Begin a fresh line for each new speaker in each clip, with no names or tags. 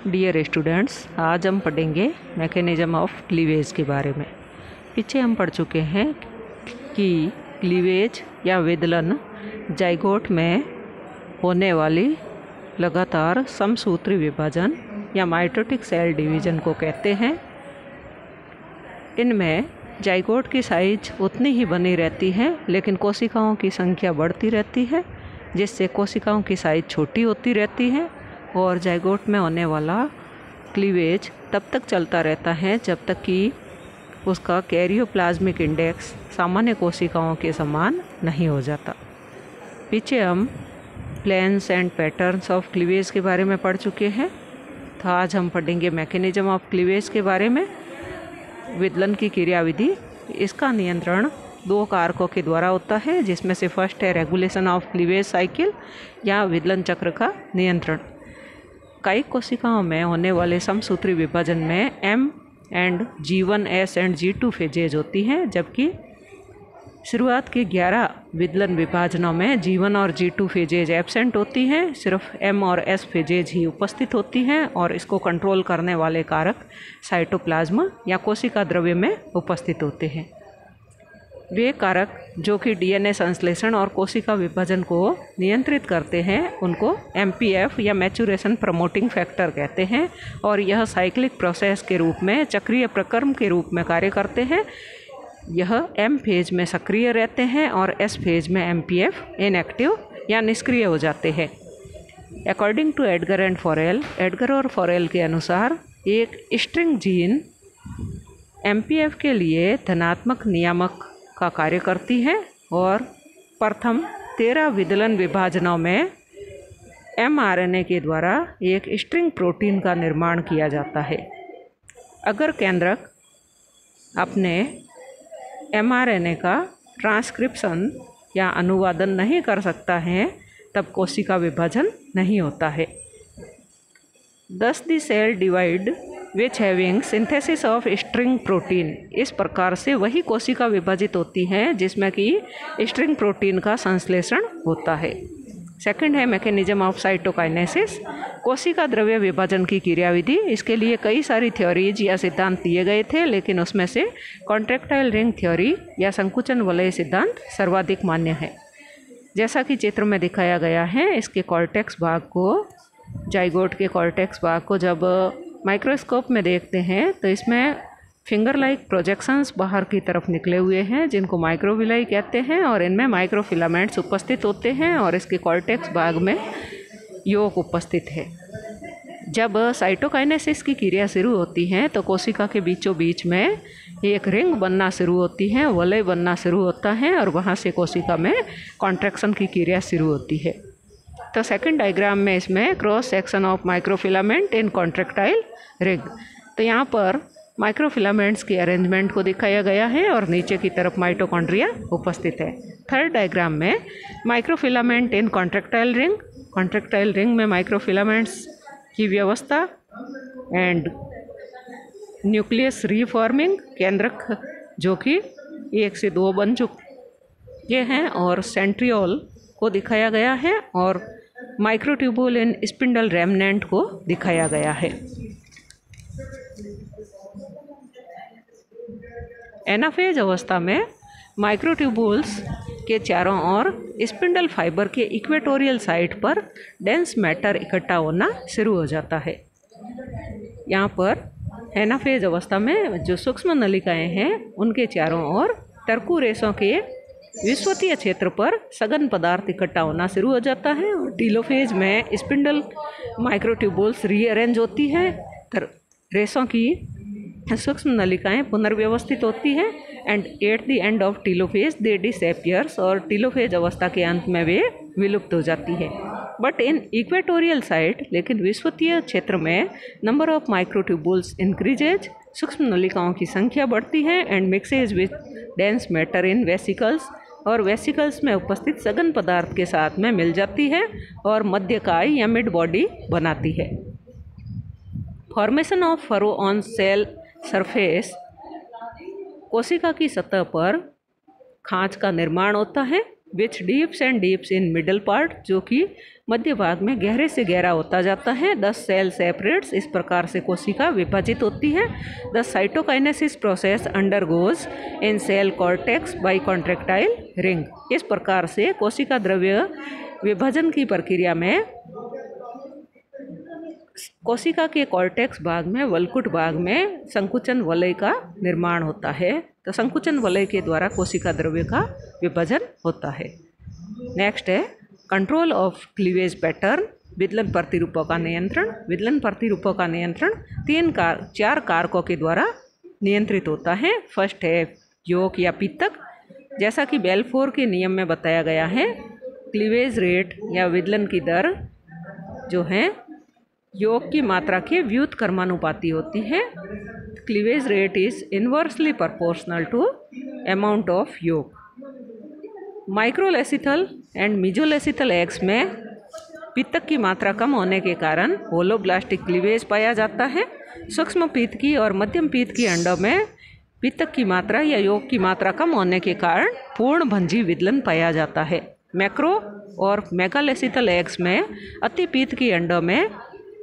Dear students, आज हम पढ़ेंगे मैकेनिज्म ऑफ क्लीवेज के बारे में। पीछे हम पढ़ चुके हैं कि क्लीवेज या विदलन जाइगोट में होने वाली लगातार समसूत्री विभाजन या माइटोटिक सेल डिवीजन को कहते हैं। इनमें जाइगोट की साइज उतनी ही बनी रहती है, लेकिन कोशिकाओं की संख्या बढ़ती रहती है, जिससे कोशिकाओं की साइज छोटी होती रहती है। और जाइगोट में होने वाला क्लीवेज तब तक चलता रहता है जब तक कि उसका कैरियोप्लाज्मिक इंडेक्स सामान्य कोशिकाओं के समान नहीं हो जाता। पीछे हम plans and patterns of cleavage के बारे में पढ़ चुके हैं, तो आज हम पढ़ेंगे मैकेनिज्म ऑफ क्लीवेज के बारे में। विदलन की क्रियाविधि, इसका नियंत्रण दो कारकों के द्वारा होता है, जिसमें से फर्स्ट है रेगुलेशन ऑफ क्लीवेज साइकिल या विदलन चक्र का नियंत्रण। कायिक कोशिकाओं में होने वाले समसूत्री विभाजन में M and G1, S and G2 phases होती हैं, जबकि शुरुआत के 11 विदलन विभाजनों में G1 और G2 फेजेज एब्सेंट होती हैं, सिर्फ M और S फेजेज ही उपस्थित होती हैं। और इसको कंट्रोल करने वाले कारक साइटोप्लाज्म या कोशिका द्रव्य में उपस्थित होते हैं। वे कारक जो कि डीएनए संश्लेषण और कोशिका विभाजन को नियंत्रित करते हैं, उनको MPF या मैचुरेशन प्रमोटिंग फैक्टर कहते हैं। और यह साइक्लिक प्रोसेस के रूप में चक्रीय प्रक्रम के रूप में कार्य करते हैं। यह M फेज में सक्रिय रहते हैं और S फेज में MPF इनएक्टिव या निष्क्रिय हो जाते हैं। According to Edgar and Farrell, Edgar और फॉरेल के अनुसार एक स्ट्रिंग जीन MPF के लिए धनात्मक नियामक का कार्य करती है और प्रथम 13 विदलन विभाजनों में mRNA के द्वारा एक स्ट्रिंग प्रोटीन का निर्माण किया जाता है। अगर केंद्रक अपने mRNA का ट्रांसक्रिप्शन या अनुवादन नहीं कर सकता है, तब कोशिका विभाजन नहीं होता है। Thus the cell divide which having synthesis of string protein, इस प्रकार से वही कोशिका विभाजित होती है जिसमें कि स्ट्रिंग प्रोटीन का संश्लेषण होता है। सेकंड है मैकेनिज्म ऑफ साइटोकाइनेसिस, कोशिका द्रव्य विभाजन की क्रियाविधि। इसके लिए कई सारी थ्योरीज या सिद्धांत दिए गए थे, लेकिन उसमें से कॉन्ट्रैक्टाइल रिंग थ्योरी या संकुचन वलय सिद्धांत सर्वाधिक मान्य है। जैसा कि चित्र में दिखाया गया है, इसके कॉर्टेक्स भाग को, जाइगोट के कॉर्टेक्स भाग को जब माइक्रोस्कोप में देखते हैं तो इसमें फिंगर लाइक प्रोजेक्शंस बाहर की तरफ निकले हुए हैं, जिनको माइक्रोविलाई कहते हैं। और इनमें माइक्रोफिलामेंट्स उपस्थित होते हैं और इसके कॉर्टेक्स भाग में योक उपस्थित है। जब साइटोकाइनेसिस की क्रिया शुरू होती है तो कोशिका के बीचों बीच में एक रिंग बनना शुरू होती है, वलय बनना शुरू होता है, और वहाँ से कोशिका में कॉन्ट्रैक्शन की क्रिया शुरू होती है। तो सेकंड डायग्राम में इसमें cross section of microfilament in contractile ring, तो यहाँ पर माइक्रोफिलामेंट्स की अरेंजमेंट को दिखाया गया है और नीचे की तरफ माइटोकॉन्ड्रिया उपस्थित है। थर्ड डायग्राम में माइक्रोफिलामेंट इन कॉन्ट्रैक्टाइल रिंग, कॉन्ट्रैक्टाइल रिंग में माइक्रोफिलामेंट्स की व्यवस्था एंड न्यूक्लियस रीफॉर्मिंग, केंद्रक जो कि 1 से 2 बन चुके हैं, और सेंट्रियोल को दिखाया गया है, और माइक्रोट्यूबुल इन स्पिंडल रेमनेंट को दिखाया गया है। एनाफेज अवस्था में माइक्रोट्यूबुल्स के चारों ओर स्पिंडल फाइबर के इक्वेटोरियल साइड पर डेंस मैटर इकट्ठा होना शुरू हो जाता है। यहाँ पर एनाफेज अवस्था में जो सूक्ष्म नलिकाएं हैं, उनके चारों ओर टर्कू रेशों के विश्वतीय क्षेत्र पर सघन पदार्थ इकट्ठा होना शुरू हो जाता है। और टीलोफेज में स्पिंडल माइक्रोट्यूबुल्स रीअरेंज होती है, रेशों की सूक्ष्म नलिकाएं पुनर्व्यवस्थित होती हैं, and at the end of telophase they disappears, और टीलोफेज अवस्था के अंत में वे विलुप्त हो जाती है। बट इन इक्वेटोरियल साइड, लेकिन विश्वतीय क्षेत्र में नंबर ऑफ माइक्रोट्यूबुल्स इंक्रीजेज, सूक्ष्म नलिकाओं की संख्या बढ़ती है, and mixes with dense matter in vesicles, और वेसिकल्स में उपस्थित सघन पदार्थ के साथ में मिल जाती है और मध्यकाय या मिड बॉडी बनाती है। Formation of furrow on cell surface, कोशिका की सतह पर खांच का निर्माण होता है which deeps and deeps in middle part, जो कि मध्य भाग में गहरे से गहरा होता जाता है। द सेल सेपरेट्स, इस प्रकार से कोशिका विभाजित होती है। The cytokinesis process undergoes in cell cortex by contractile ring, इस प्रकार से कोशिका द्रव्य विभाजन की प्रक्रिया में कोशिका के कॉर्टेक्स भाग में, वल्कुट भाग में संकुचन वलय का निर्माण होता है। तो संकुचन वलय के द्वारा कोशिका द्रव्य का विभाजन होता है। नेक्स्ट है कंट्रोल ऑफ क्लीवेज पैटर्न, विदलन प्रतिरूपों का नियंत्रण। विदलन प्रतिरूपों का नियंत्रण 4 कारकों के द्वारा नियंत्रित होता है। फर्स्ट है योग या पीतक, जैसा कि बेल्फोर के नियम में बताया गया है। क्लीवेज रेट या विदलन की दर जो है योग की मात्रा के व्युत कर्मानुपाती होती है। Cleavage rate is inversely proportional to amount of yolk. Microlecithal and mesolecithal eggs में पित्तक की मात्रा कम होने के कारण होलोब्लास्टिक क्लीवेज पाया जाता है। सूक्ष्म पीतकी और मध्यम पीतकी अंडों में पित्तक की मात्रा या योग की मात्रा कम होने के कारण पूर्ण भंजी विदलन पाया जाता है। मैक्रो और मेगालेसिथल एग्स में अति पीतकी अंडों में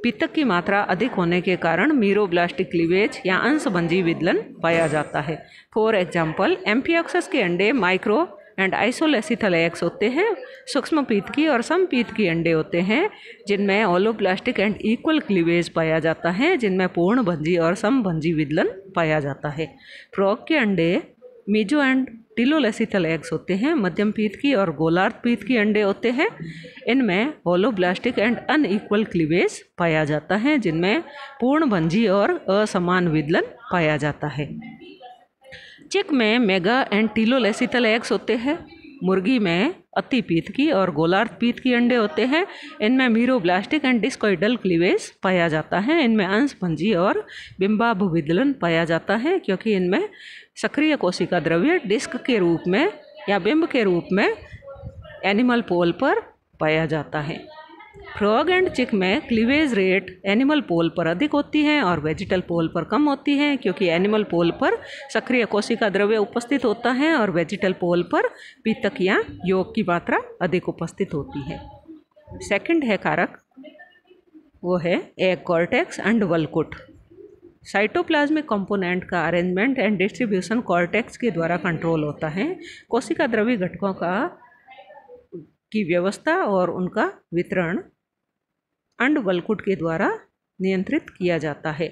पित्तक की मात्रा अधिक होने के कारण मीरोब्लास्टिक क्लीवेज या अंशभंजी विदलन पाया जाता है। फॉर एग्जाम्पल एम्फियोक्सस के अंडे माइक्रो एंड आइसोलेसिथल एग्स होते हैं। सूक्ष्म पीतकी और समपीतकी अंडे होते हैं जिनमें होलोब्लास्टिक एंड इक्वल क्लीवेज पाया जाता है, जिनमें पूर्ण भंजी और समभंजी विदलन पाया जाता है। फ्रॉग के अंडे मीजो एंड टिलोलेसिथल एग्स होते हैं। मध्यम पीतकी और गोलार्ध पीतकी अंडे होते हैं। इनमें होलोब्लास्टिक एंड अनइक्वल क्लीवेज पाया जाता है, जिनमें पूर्ण भंजी और असमान विदलन पाया जाता है। चिक में मेगा एंड टिलोलेसिथल एग्स होते हैं। मुर्गी में अति पीतकी और गोलार्ध पीतकी अंडे होते हैं। इनमें मीरोब्लास्टिक एंड डिस्कोइडल क्लीवेज पाया जाता है। इनमें अंशभंजी और बिंबाभ विदलन पाया जाता है, क्योंकि इनमें सक्रिय कोशिका द्रव्य डिस्क के रूप में या बिंब के रूप में एनिमल पोल पर पाया जाता है। फ्रॉग एंड चिक में क्लीवेज रेट एनिमल पोल पर अधिक होती है और वेजिटल पोल पर कम होती है, क्योंकि एनिमल पोल पर सक्रिय कोशिका द्रव्य उपस्थित होता है और वेजिटल पोल पर पित्तक या योग की मात्रा अधिक उपस्थित होती है। सेकंड है कारक, वो है एग कॉर्टेक्स एंड वल्कुट। साइटोप्लाज्मिक कंपोनेंट का अरेंजमेंट एंड डिस्ट्रीब्यूशन कॉर्टेक्स के द्वारा कंट्रोल होता है। कोशिका द्रव्य घटकों की व्यवस्था और उनका वितरण अंड वल्कुट के द्वारा नियंत्रित किया जाता है।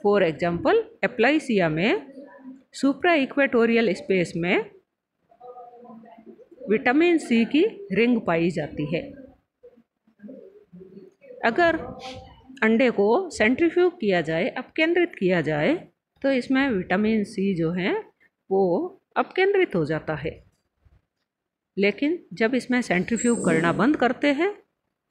फॉर एग्जाम्पल एप्लाइसिया में सुप्रा इक्वेटोरियल स्पेस में विटामिन सी की रिंग पाई जाती है। अगर अंडे को सेंट्रीफ्यूग किया जाए, अपकेंद्रित किया जाए, तो इसमें विटामिन सी जो है वो अपकेंद्रित हो जाता है। लेकिन जब इसमें सेंट्रीफ्यूग करना बंद करते हैं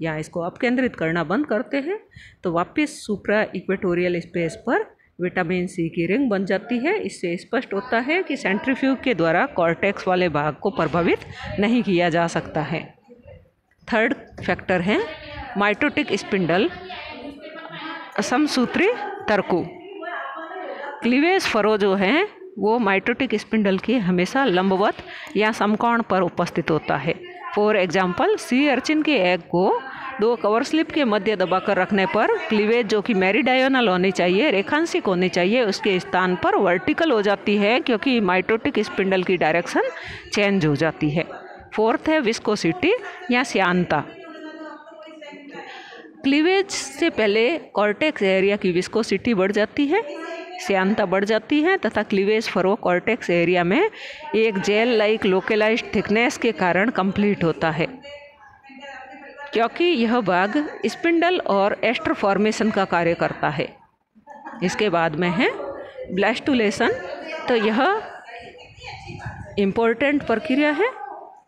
या इसको अपकेंद्रित करना बंद करते हैं तो वापस सुप्रा इक्वेटोरियल स्पेस पर विटामिन सी की रिंग बन जाती है। इससे स्पष्ट होता है कि सेंट्रीफ्यूग के द्वारा कॉर्टेक्स वाले भाग को प्रभावित नहीं किया जा सकता है। थर्ड फैक्टर है माइटोटिक स्पिंडल, समसूत्री तर्कु। क्लीवेज फरो जो है वो माइटोटिक स्पिंडल के हमेशा लंबवत या समकोण पर उपस्थित होता है। फॉर एग्जाम्पल सी अर्चिन के एग को 2 कवर स्लिप के मध्य दबाकर रखने पर क्लीवेज जो कि मेरीडायनल होनी चाहिए, रेखांशिक होनी चाहिए, उसके स्थान पर वर्टिकल हो जाती है, क्योंकि माइटोटिक स्पिंडल की डायरेक्शन चेंज हो जाती है। फोर्थ है विस्कोसिटी या श्यानता। क्लीवेज से पहले कॉर्टेक्स एरिया की विस्कोसिटी बढ़ जाती है, श्यानता बढ़ जाती है तथा क्लीवेज फरो कॉर्टेक्स एरिया में एक जेल लाइक लोकेलाइज्ड थिकनेस के कारण कंप्लीट होता है, क्योंकि यह भाग स्पिंडल और एस्टर फॉर्मेशन का कार्य करता है। इसके बाद में है ब्लास्टुलेशन। तो यह इम्पोर्टेंट प्रक्रिया है,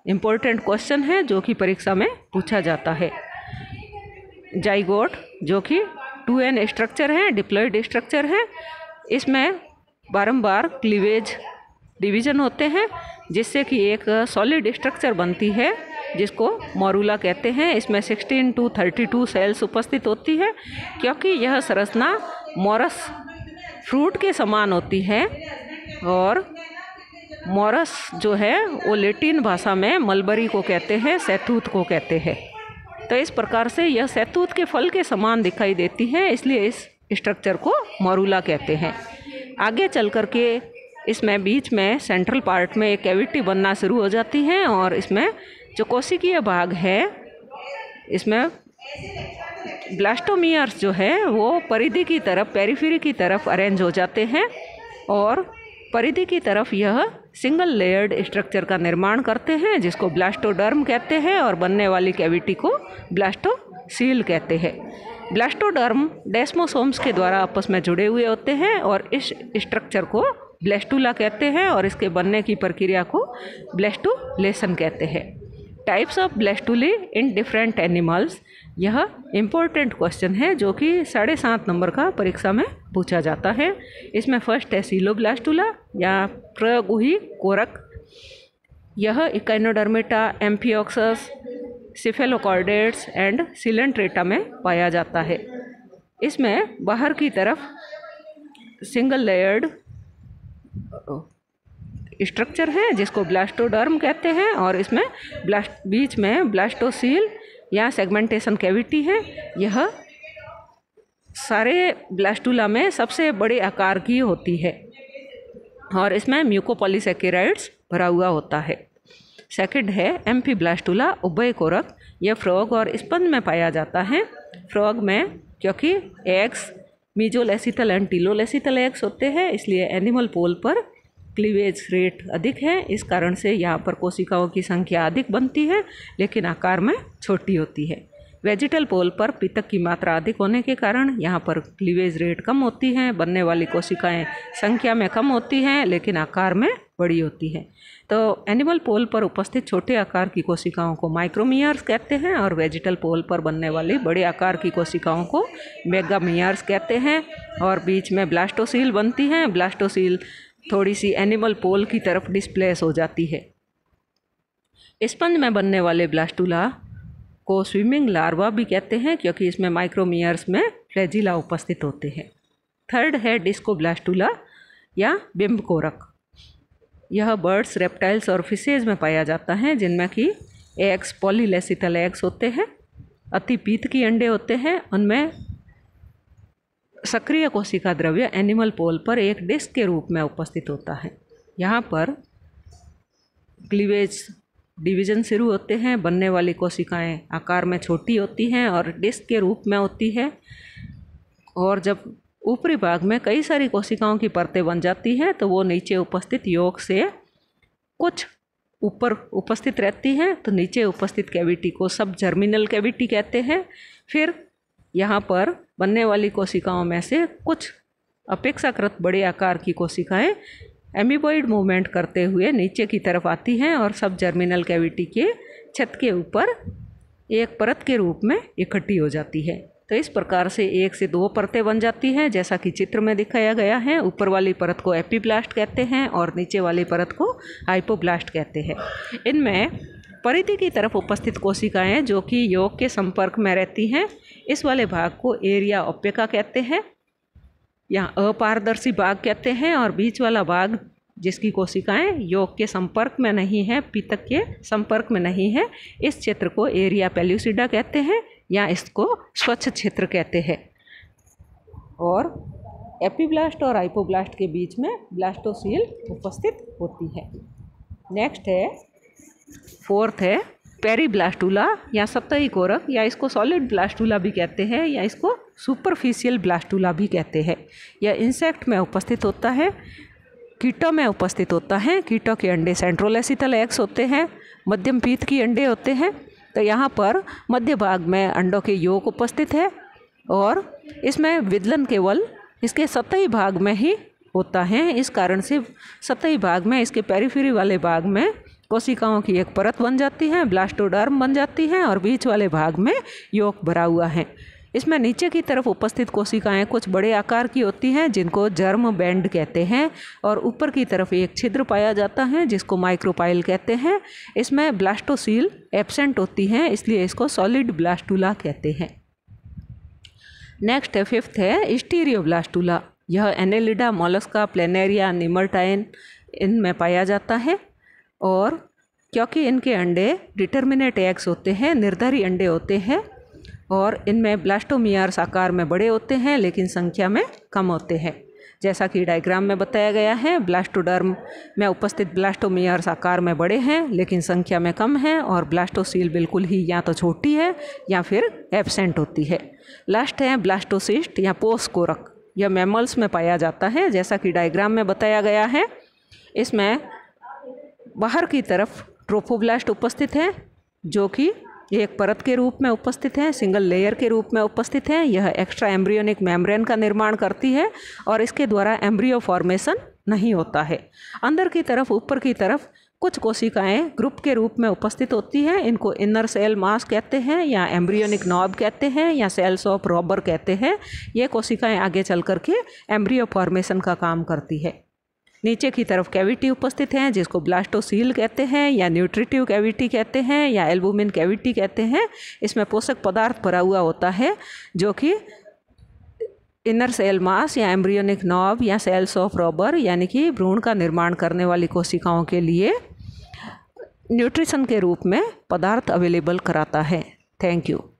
इम्पोर्टेंट क्वेश्चन है जो कि परीक्षा में पूछा जाता है। जाइगोट जो कि 2n स्ट्रक्चर है, डिप्लॉयड स्ट्रक्चर है, इसमें बारंबार क्लीवेज डिवीजन होते हैं जिससे कि एक सॉलिड स्ट्रक्चर बनती है जिसको मोरूला कहते हैं। इसमें 16 to 32 सेल्स उपस्थित होती है, क्योंकि यह संरचना मोरस फ्रूट के समान होती है और मोरस जो है वो लैटिन भाषा में मलबरी को कहते हैं, शहतूत को कहते हैं। तो इस प्रकार से यह शहतूत के फल के समान दिखाई देती है, इसलिए इस स्ट्रक्चर को मोरूला कहते हैं। आगे चल कर के इसमें बीच में सेंट्रल पार्ट में एक कैविटी बनना शुरू हो जाती है और इसमें जो कोशिकीय भाग है इसमें ब्लास्टोमियर्स जो है वो परिधि की तरफ, पेरिफेरी की तरफ अरेंज हो जाते हैं और परिधि की तरफ यह सिंगल लेयर्ड स्ट्रक्चर का निर्माण करते हैं, जिसको ब्लास्टोडर्म कहते हैं और बनने वाली कैविटी को ब्लास्टोसील कहते हैं। ब्लास्टोडर्म डेस्मोसोम्स के द्वारा आपस में जुड़े हुए होते हैं और इस स्ट्रक्चर को ब्लास्टुला कहते हैं और इसके बनने की प्रक्रिया को ब्लास्टुलेशन कहते हैं। Types of blastulae in different animals, यह इम्पोर्टेंट क्वेश्चन है जो कि 7.5 नंबर का परीक्षा में पूछा जाता है। इसमें फर्स्ट है सीलोब्लास्टुला या प्रगुही कोरक। यह Echinodermata, amphioxus, cephalochordates and Coelenterata में पाया जाता है। इसमें बाहर की तरफ सिंगल लेयर्ड स्ट्रक्चर है जिसको ब्लास्टोडर्म कहते हैं और इसमें बीच में ब्लास्टोसील या सेगमेंटेशन कैविटी है। यह सारे ब्लास्टुला में सबसे बड़े आकार की होती है और इसमें म्यूकोपॉलीसैकेराइड्स भरा हुआ होता है। सेकंड है एम्फीब्लास्टुला, उभयकोरक। यह फ्रॉग और स्पंज में पाया जाता है। फ्रॉग में क्योंकि एग्स मीजोलेसिथल एंड टीलोलेसिथल एग्स होते हैं, इसलिए एनिमल पोल पर क्लीवेज रेट अधिक है। इस कारण से यहाँ पर कोशिकाओं की संख्या अधिक बनती है लेकिन आकार में छोटी होती है। वेजिटल पोल पर पितक की मात्रा अधिक होने के कारण यहाँ पर क्लीवेज रेट कम होती है, बनने वाली कोशिकाएं संख्या में कम होती हैं लेकिन आकार में बड़ी होती है। तो एनिमल पोल पर उपस्थित छोटे आकार की कोशिकाओं को माइक्रोमियर्स कहते हैं और वेजिटल पोल पर बनने वाली बड़े आकार की कोशिकाओं को मेगामियर्स कहते हैं। और बीच में ब्लास्टोसील बनती हैं। ब्लास्टोसील थोड़ी सी एनिमल पोल की तरफ डिस्प्लेस हो जाती है। स्पंज में बनने वाले ब्लास्टुला को स्विमिंग लार्वा भी कहते हैं क्योंकि इसमें माइक्रोमियर्स में फ्लैजिला उपस्थित होते हैं। थर्ड है डिस्कोब्लास्टुला या बिंबकोरक। यह बर्ड्स, रेप्टाइल्स और फिशेज में पाया जाता है जिनमें कि एग्स पॉलीलेसिथल एग्स होते हैं, अतिपीत की अंडे होते हैं। उनमें सक्रिय कोशिका द्रव्य एनिमल पोल पर एक डिस्क के रूप में उपस्थित होता है। यहाँ पर क्लीवेज डिवीजन शुरू होते हैं। बनने वाली कोशिकाएं आकार में छोटी होती हैं और डिस्क के रूप में होती है। और जब ऊपरी भाग में कई सारी कोशिकाओं की परतें बन जाती हैं तो वो नीचे उपस्थित यॉर्क से कुछ ऊपर उपस्थित रहती हैं, तो नीचे उपस्थित कैविटी को सब जर्मिनल कैविटी कहते हैं। फिर यहाँ पर बनने वाली कोशिकाओं में से कुछ अपेक्षाकृत बड़े आकार की कोशिकाएं एमीबॉइड मूवमेंट करते हुए नीचे की तरफ आती हैं और सब जर्मिनल कैविटी के छत के ऊपर एक परत के रूप में इकट्ठी हो जाती है। तो इस प्रकार से 1 से 2 परतें बन जाती हैं जैसा कि चित्र में दिखाया गया है। ऊपर वाली परत को एपीब्लास्ट कहते हैं और नीचे वाली परत को हाइपोब्लास्ट कहते हैं। इनमें परिधि की तरफ उपस्थित कोशिकाएं जो कि यॉर्क के संपर्क में रहती हैं, इस वाले भाग को एरिया ओपेका कहते हैं या अपारदर्शी भाग कहते हैं। और बीच वाला भाग जिसकी कोशिकाएं यॉर्क के संपर्क में नहीं है, पितक के संपर्क में नहीं है, इस क्षेत्र को एरिया पेल्यूसिडा कहते हैं या इसको स्वच्छ क्षेत्र कहते हैं। और एपीब्लास्ट और हाइपोब्लास्ट के बीच में ब्लास्टोसील उपस्थित होती है। नेक्स्ट है, फोर्थ है पेरीब्लास्टुला या सतही कोरक, या इसको सॉलिड ब्लास्टुला भी कहते हैं या इसको सुपरफिशियल ब्लास्टुला भी कहते हैं। यह इंसेक्ट में उपस्थित होता है, कीटों में उपस्थित होता है। कीटों के अंडे सेंट्रोलेसिथल एग्स होते हैं, मध्यम पीत की अंडे होते हैं। तो यहाँ पर मध्य भाग में अंडों के यौक उपस्थित है और इसमें विदलन केवल इसके सतही भाग में ही होता है। इस कारण से सतही भाग में, इसके पेरिफेरी वाले भाग में कोशिकाओं की एक परत बन जाती है, ब्लास्टोडर्म बन जाती है और बीच वाले भाग में यौक भरा हुआ है। इसमें नीचे की तरफ उपस्थित कोशिकाएं कुछ बड़े आकार की होती हैं जिनको जर्म बैंड कहते हैं और ऊपर की तरफ एक छिद्र पाया जाता है जिसको माइक्रोपाइल कहते हैं। इसमें ब्लास्टोसील एब्सेंट होती हैं, इसलिए इसको सॉलिड ब्लास्टुला कहते हैं। नेक्स्ट है, फिफ्थ है स्टीरियोब्लास्टुला। यह एनेलिडा, मोलस्का, प्लेनेरिया, निमरटाइन इनमें पाया जाता है। और क्योंकि इनके अंडे डिटर्मिनेट एग्स होते हैं, निर्धारी अंडे होते हैं, और इनमें ब्लास्टोमियार्स आकार में बड़े होते हैं लेकिन संख्या में कम होते हैं। जैसा कि डायग्राम में बताया गया है, ब्लास्टोडर्म में उपस्थित ब्लास्टोमियार्स आकार में बड़े हैं लेकिन संख्या में कम हैं, और ब्लास्टोसील बिल्कुल ही या तो छोटी है या फिर एब्सेंट होती है। लास्ट है ब्लास्टोसिस्ट या पोस्कोरक। यह मैमल्स में पाया जाता है, जैसा कि डायग्राम में बताया गया है। इसमें बाहर की तरफ ट्रोफोब्लास्ट उपस्थित है, जो कि एक परत के रूप में उपस्थित है, सिंगल लेयर के रूप में उपस्थित है। यह एक्स्ट्रा एम्ब्रियोनिक मेम्ब्रेन का निर्माण करती है और इसके द्वारा एम्ब्रियो फॉर्मेशन नहीं होता है। अंदर की तरफ, ऊपर की तरफ कुछ कोशिकाएं ग्रुप के रूप में उपस्थित होती हैं। इनको इनर सेल मास कहते हैं या एम्ब्रियोनिक नॉब कहते हैं या सेल्स ऑफ रॉबर कहते हैं। ये कोशिकाएं आगे चल कर के एम्ब्रियो फॉर्मेशन का काम करती है। नीचे की तरफ कैविटी उपस्थित है जिसको ब्लास्टोसील कहते हैं या न्यूट्रिटिव कैविटी कहते हैं या एल्बुमिन कैविटी कहते हैं। इसमें पोषक पदार्थ भरा हुआ होता है जो कि इनर सेल मास या एम्ब्रियोनिक नॉब या सेल्स ऑफ रॉबर यानी कि भ्रूण का निर्माण करने वाली कोशिकाओं के लिए न्यूट्रिशन के रूप में पदार्थ अवेलेबल कराता है। Thank you.